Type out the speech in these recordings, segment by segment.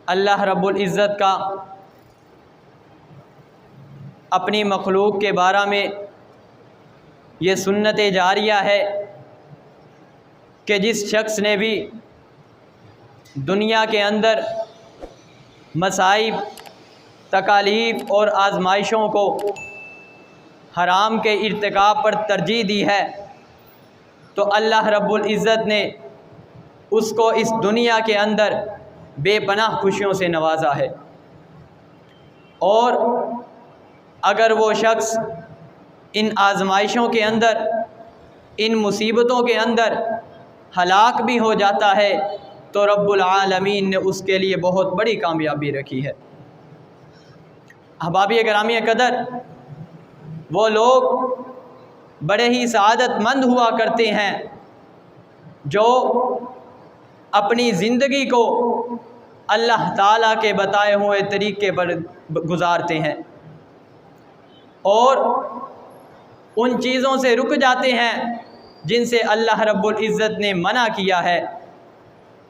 اللہ رب العزت کا اپنی مخلوق کے بارے میں یہ سنت جاریہ ہے کہ جس شخص نے بھی دنیا کے اندر مصائب، تکالیف اور آزمائشوں کو حرام کے ارتکاب پر ترجیح دی ہے تو اللہ رب العزت نے اس کو اس دنیا کے اندر بے پناہ خوشیوں سے نوازا ہے، اور اگر وہ شخص ان آزمائشوں کے اندر، ان مصیبتوں کے اندر ہلاک بھی ہو جاتا ہے تو رب العالمین نے اس کے لیے بہت بڑی کامیابی رکھی ہے۔ احبابی گرامی قدر، وہ لوگ بڑے ہی سعادت مند ہوا کرتے ہیں جو اپنی زندگی کو اللہ تعالیٰ کے بتائے ہوئے طریقے پر گزارتے ہیں اور ان چیزوں سے رک جاتے ہیں جن سے اللہ رب العزت نے منع کیا ہے۔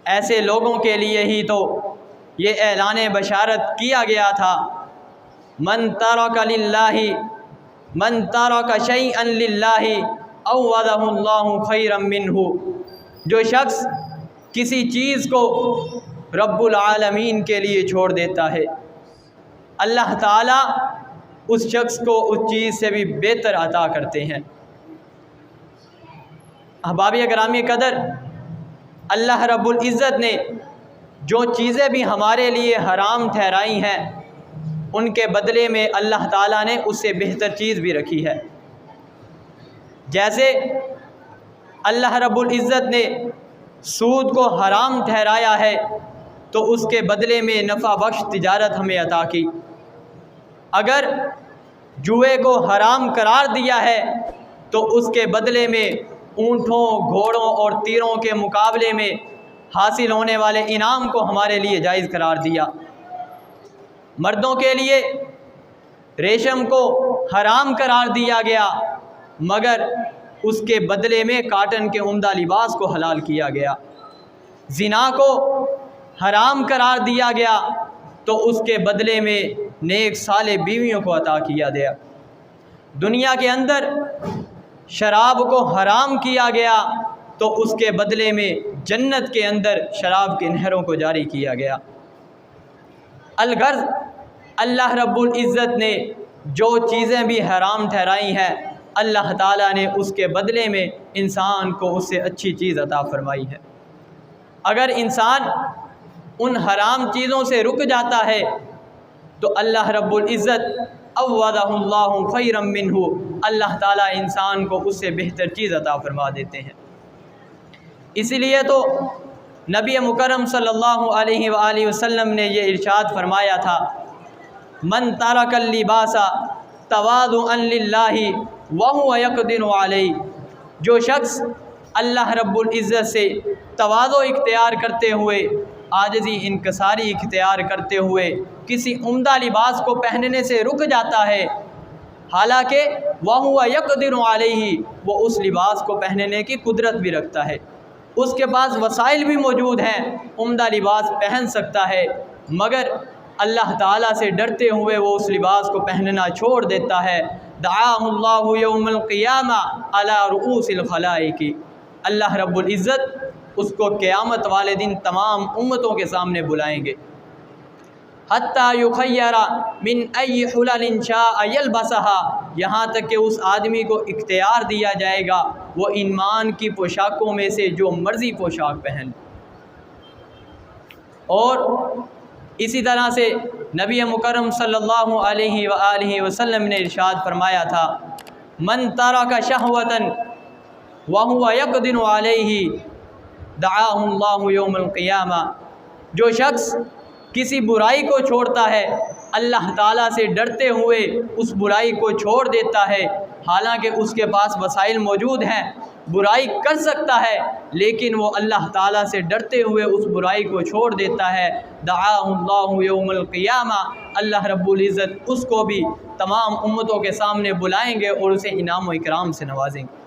ایسے لوگوں کے لیے ہی تو یہ اعلان بشارت کیا گیا تھا، من ترک شیئا للہ عوضہ اللہ خیرا منہ، جو شخص کسی چیز کو رب العالمین کے لیے چھوڑ دیتا ہے، اللہ تعالیٰ اس شخص کو اس چیز سے بھی بہتر عطا کرتے ہیں۔ احبابی گرامی قدر، اللہ رب العزت نے جو چیزیں بھی ہمارے لیے حرام ٹھہرائی ہیں ان کے بدلے میں اللہ تعالیٰ نے اس سے بہتر چیز بھی رکھی ہے۔ جیسے اللہ رب العزت نے سود کو حرام ٹھہرایا ہے تو اس کے بدلے میں نفع بخش تجارت ہمیں عطا کی۔ اگر جوئے کو حرام قرار دیا ہے تو اس کے بدلے میں اونٹوں، گھوڑوں اور تیروں کے مقابلے میں حاصل ہونے والے انعام کو ہمارے لیے جائز قرار دیا۔ مردوں کے لیے ریشم کو حرام قرار دیا گیا مگر اس کے بدلے میں کاٹن کے عمدہ لباس کو حلال کیا گیا۔ زنا کو حرام قرار دیا گیا تو اس کے بدلے میں نیک صالح بیویوں کو عطا کیا گیا۔ دنیا کے اندر شراب کو حرام کیا گیا تو اس کے بدلے میں جنت کے اندر شراب کی نہروں کو جاری کیا گیا۔ الغرض اللہ رب العزت نے جو چیزیں بھی حرام ٹھہرائی ہیں اللہ تعالیٰ نے اس کے بدلے میں انسان کو اس سے اچھی چیز عطا فرمائی ہے۔ اگر انسان ان حرام چیزوں سے رک جاتا ہے تو اللہ رب العزت عوضہ اللہ خیرا منہ، اللہ تعالیٰ انسان کو اس سے بہتر چیز عطا فرما دیتے ہیں۔ اسی لیے تو نبی مکرم صلی اللہ علیہ وآلہ وسلم نے یہ ارشاد فرمایا تھا، من ترک اللباس تواضعا للہ وہو یقدر علیہ، جو شخص اللہ رب العزت سے تواضع اختیار کرتے ہوئے، عاجزی انکساری اختیار کرتے ہوئے کسی عمدہ لباس کو پہننے سے رک جاتا ہے، حالانکہ وہو یقدر علیہ، وہ اس لباس کو پہننے کی قدرت بھی رکھتا ہے، اس کے پاس وسائل بھی موجود ہیں، عمدہ لباس پہن سکتا ہے، مگر اللہ تعالیٰ سے ڈرتے ہوئے وہ اس لباس کو پہننا چھوڑ دیتا ہے، دعاہ اللہ یوم القیامہ علی رؤوس الخلائق، اللہ رب العزت اس کو قیامت والے دن تمام امتوں کے سامنے بلائیں گے، حتیٰ یخیر من ای حلل شاء یلبسها، یہاں تک کہ اس آدمی کو اختیار دیا جائے گا وہ ایمان کی پوشاکوں میں سے جو مرضی پوشاک پہن۔ اور اسی طرح سے نبی مکرم صلی اللہ علیہ وآلہ وسلم نے ارشاد فرمایا تھا، من ترک شہوۃ وہو یقدر علیہ دعاہ اللہ یوم القیامہ، جو شخص کسی برائی کو چھوڑتا ہے اللہ تعالیٰ سے ڈرتے ہوئے اس برائی کو چھوڑ دیتا ہے، حالانکہ اس کے پاس وسائل موجود ہیں، برائی کر سکتا ہے لیکن وہ اللہ تعالیٰ سے ڈرتے ہوئے اس برائی کو چھوڑ دیتا ہے، دعاہ اللہ یوم القیامہ، اللہ رب العزت اس کو بھی تمام امتوں کے سامنے بلائیں گے اور اسے انعام و اکرام سے نوازیں گے۔